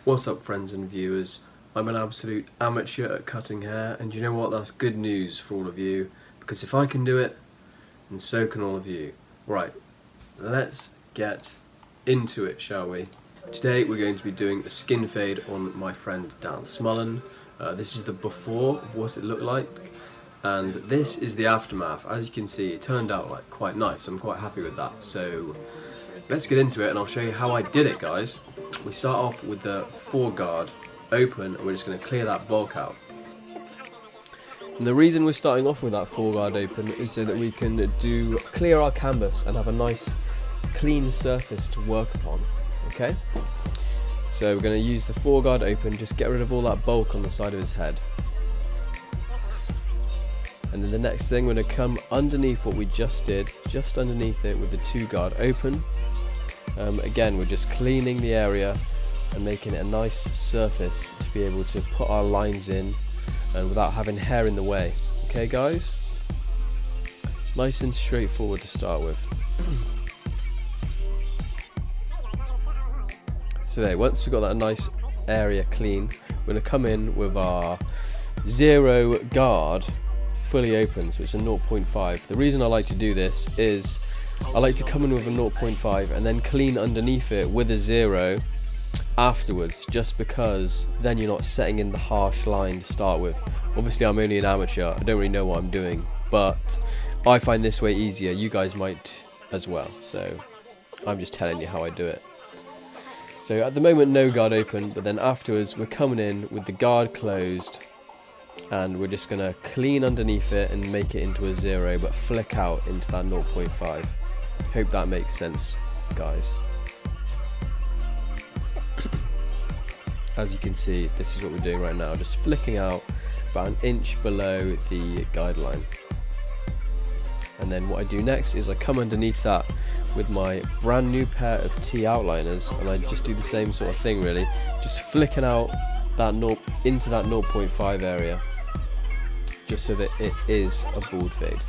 What's up, friends and viewers? I'm an absolute amateur at cutting hair, and you know what, that's good news for all of you, because if I can do it, then so can all of you. Right, let's get into it, shall we? Today we're going to be doing a skin fade on my friend Dan Smullen. This is the before of what it looked like, and this is the aftermath. As you can see, it turned out like quite nice. I'm quite happy with that. So let's get into it and I'll show you how I did it, guys. We start off with the foreguard open, and we're just going to clear that bulk out. And the reason we're starting off with that foreguard open is so that we can clear our canvas and have a nice clean surface to work upon. Okay? So we're going to use the foreguard open, just get rid of all that bulk on the side of his head. And then the next thing, we're going to come underneath what we just did, just underneath it with the two guard open. Again, we're just cleaning the area and making it a nice surface to be able to put our lines in and without having hair in the way. Okay, guys? Nice and straightforward to start with. So there, once we've got that nice area clean, we're going to come in with our 0 guard fully open, so it's a 0.5. The reason I like to do this is I like to come in with a 0.5 and then clean underneath it with a 0 afterwards, just because then you're not setting in the harsh line to start with. Obviously I'm only an amateur, I don't really know what I'm doing, but I find this way easier. You guys might as well, so I'm just telling you how I do it. So at the moment no guard open, but then afterwards we're coming in with the guard closed and we're just going to clean underneath it and make it into a 0 but flick out into that 0.5. Hope that makes sense, guys. As you can see, this is what we're doing right now, just flicking out about an inch below the guideline. And then what I do next is I come underneath that with my brand new pair of T outliners, and I just do the same sort of thing really, just flicking out that into that 0.5 area, just so that it is a bald fade.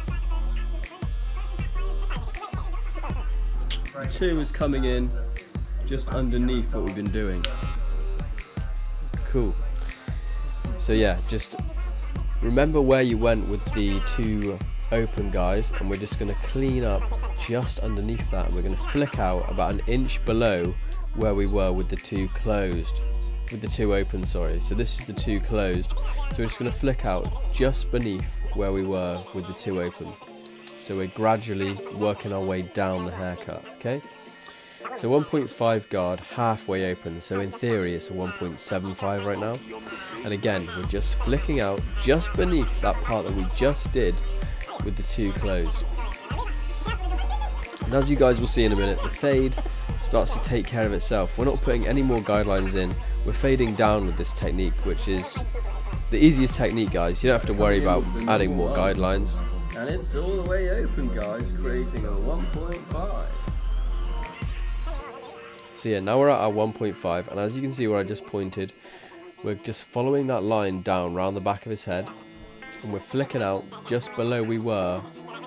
2 is coming in just underneath what we've been doing. Cool. So yeah, just remember where you went with the 2 open, guys, and we're just going to clean up just underneath that, and we're going to flick out about an inch below where we were with the 2 closed, with the 2 open, sorry. So this is the 2 closed, so we're just going to flick out just beneath where we were with the 2 open. So we're gradually working our way down the haircut, okay? So 1.5 guard, halfway open, so in theory it's a 1.75 right now. And again, we're just flicking out just beneath that part that we just did with the 2 closed. And as you guys will see in a minute, the fade starts to take care of itself. We're not putting any more guidelines in, we're fading down with this technique, which is the easiest technique, guys. You don't have to worry about adding more guidelines. And it's all the way open, guys, creating a 1.5. So yeah, now we're at our 1.5, and as you can see where I just pointed, we're just following that line down round the back of his head, and we're flicking out just below we were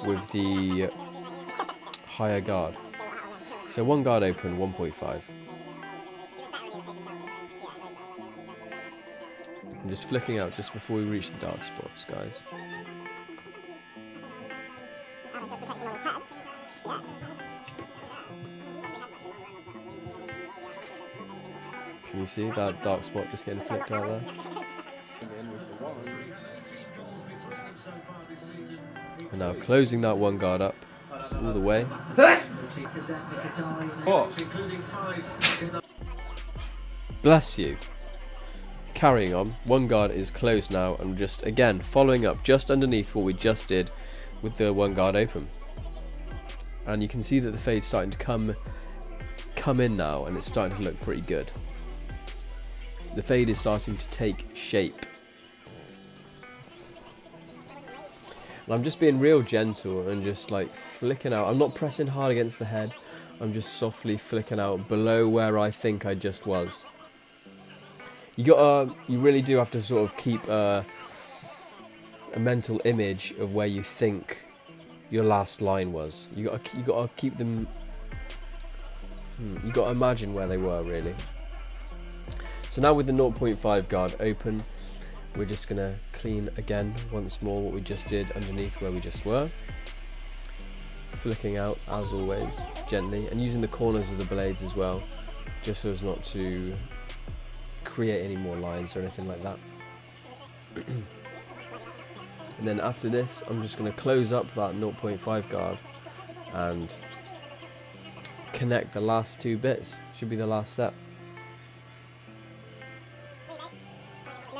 with the higher guard. So 1 guard open, 1.5. I'm just flicking out just before we reach the dark spots, guys. Can you see that dark spot just getting flicked out there? And now closing that 1 guard up all the way. What? Bless you. Carrying on, 1 guard is closed now, and just again following up just underneath what we just did with the 1 guard open. And you can see that the fade's starting to come in now, and it's starting to look pretty good. The fade is starting to take shape. And I'm just being real gentle and just like flicking out. I'm not pressing hard against the head. I'm just softly flicking out below where I think I just was. You really do have to sort of keep a mental image of where you think your last line was. You gotta keep them. You gotta imagine where they were really. So So now with the 0.5 guard open, we're just going to clean again once more what we just did underneath where we just were. Flicking out as always, gently, and using the corners of the blades as well, just so as not to create any more lines or anything like that. And then after this, I'm just going to close up that 0.5 guard and connect the last two bits. Should be the last step.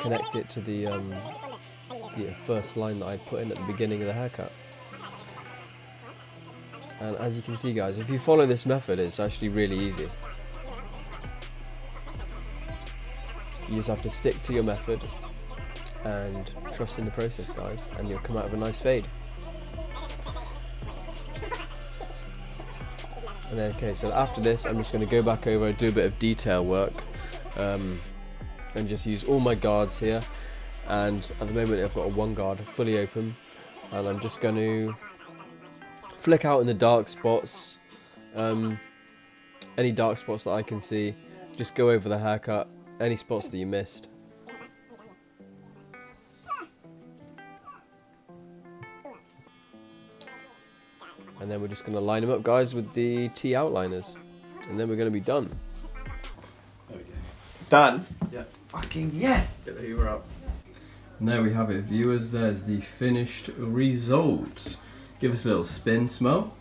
Connect it to the first line that I put in at the beginning of the haircut. And as you can see, guys, if you follow this method, it's actually really easy. You just have to stick to your method and trust in the process, guys, and you'll come out with a nice fade. And then, okay, so after this, I'm just going to go back over and do a bit of detail work, and just use all my guards here. And at the moment, I've got a 1 guard fully open, and I'm just going to flick out in the dark spots, any dark spots that I can see. Just go over the haircut, any spots that you missed. And then we're just going to line them up, guys, with the T outliners, and then we're going to be done. There we go. Done? Yeah. Fucking yes! Get the hoover up. And there we have it, viewers. There's the finished result. Give us a little spin smell.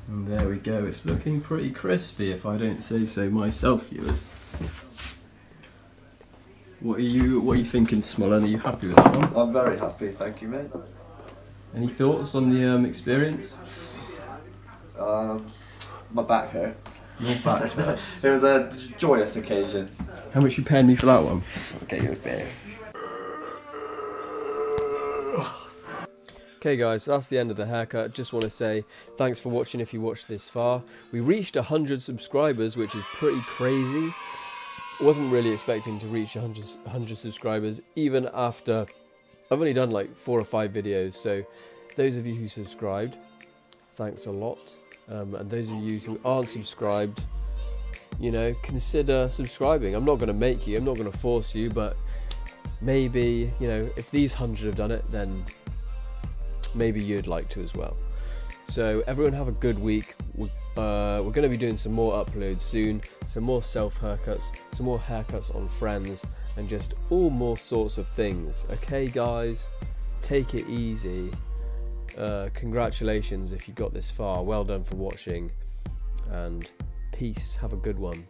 And there we go. It's looking pretty crispy, if I don't say so myself, viewers. What are you thinking, Smollen? Are you happy with that one? I'm very happy, thank you, mate. Any thoughts on the experience? My back hurt. Your back hurts. It was a joyous occasion. How much you paying me for that one? I'll get you a beer. Okay guys, that's the end of the haircut. Just want to say thanks for watching if you watched this far. We reached 100 subscribers, which is pretty crazy. Wasn't really expecting to reach 100 subscribers, even after I've only done like 4 or 5 videos. So those of you who subscribed, thanks a lot. And those of you who aren't subscribed, you know, consider subscribing. I'm not going to make you, I'm not going to force you, but maybe, you know, if these 100 have done it, then maybe you'd like to as well. So everyone have a good week. We're going to be doing some more uploads soon, some more self haircuts, some more haircuts on friends, and just all more sorts of things. Okay guys, take it easy. Congratulations if you got this far. Well done for watching, and peace. Have a good one.